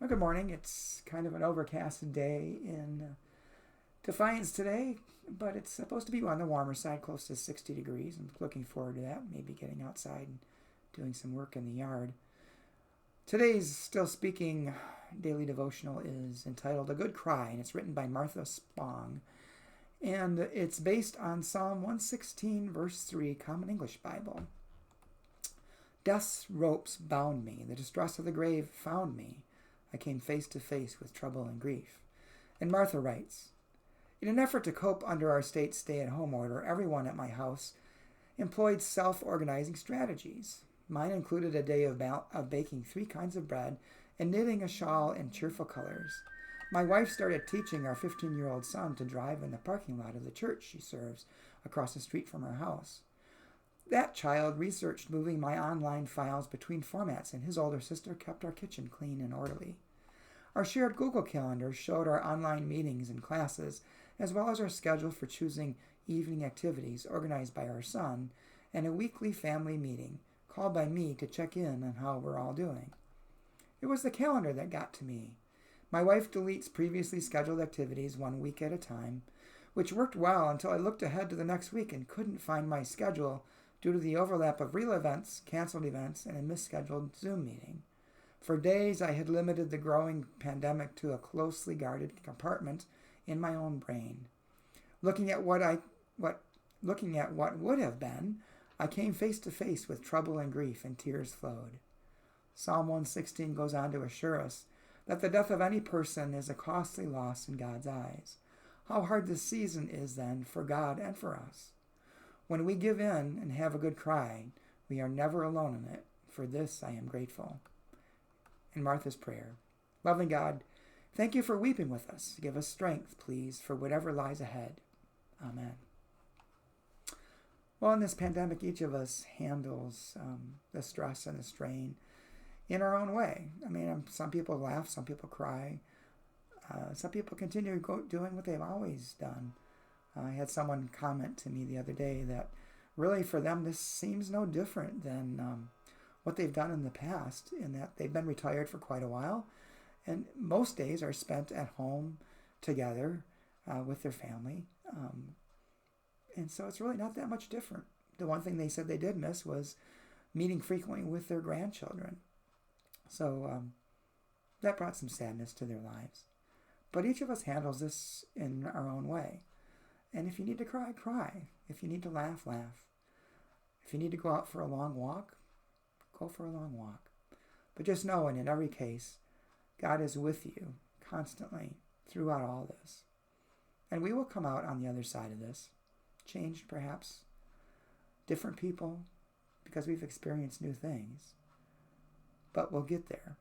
Well, good morning. It's kind of an overcast day in Defiance today, but it's supposed to be on the warmer side, close to 60 degrees. I'm looking forward to that, maybe getting outside and doing some work in the yard. Today's Still Speaking Daily Devotional is entitled A Good Cry, and it's written by Martha Spong. And it's based on Psalm 116, verse 3, Common English Bible. Death's ropes bound me, the distress of the grave found me. I came face to face with trouble and grief. And Martha writes, in an effort to cope under our state's stay-at-home order, everyone at my house employed self-organizing strategies. Mine included a day of baking 3 kinds of bread and knitting a shawl in cheerful colors. My wife started teaching our 15-year-old son to drive in the parking lot of the church she serves across the street from our house. That child researched moving my online files between formats, and his older sister kept our kitchen clean and orderly. Our shared Google Calendar showed our online meetings and classes, as well as our schedule for choosing evening activities organized by our son, and a weekly family meeting called by me to check in on how we're all doing. It was the calendar that got to me. My wife deletes previously scheduled activities 1 week at a time, which worked well until I looked ahead to the next week and couldn't find my schedule due to the overlap of real events, canceled events, and a misscheduled Zoom meeting. For days, I had limited the growing pandemic to a closely guarded compartment in my own brain. Looking at what would have been, I came face to face with trouble and grief, and tears flowed. Psalm 116 goes on to assure us that the death of any person is a costly loss in God's eyes. How hard this season is then for God and for us. When we give in and have a good cry, we are never alone in it. For this I am grateful. And Martha's prayer. Loving God, thank you for weeping with us. Give us strength, please, for whatever lies ahead. Amen. Well, in this pandemic, each of us handles the stress and the strain in our own way. I mean, some people laugh, some people cry. Some people continue doing what they've always done. I had someone comment to me the other day that really for them this seems no different than what they've done in the past, in that they've been retired for quite a while, and most days are spent at home together with their family. And so it's really not that much different. The one thing they said they did miss was meeting frequently with their grandchildren. So that brought some sadness to their lives. But each of us handles this in our own way. And if you need to cry, cry. If you need to laugh, laugh. If you need to go out for a long walk, go for a long walk. But just know, and in every case, God is with you constantly throughout all this. And we will come out on the other side of this, changed perhaps, different people, because we've experienced new things. But we'll get there,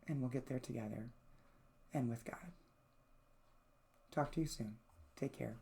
and we'll get there together and with God. Talk to you soon. Take care.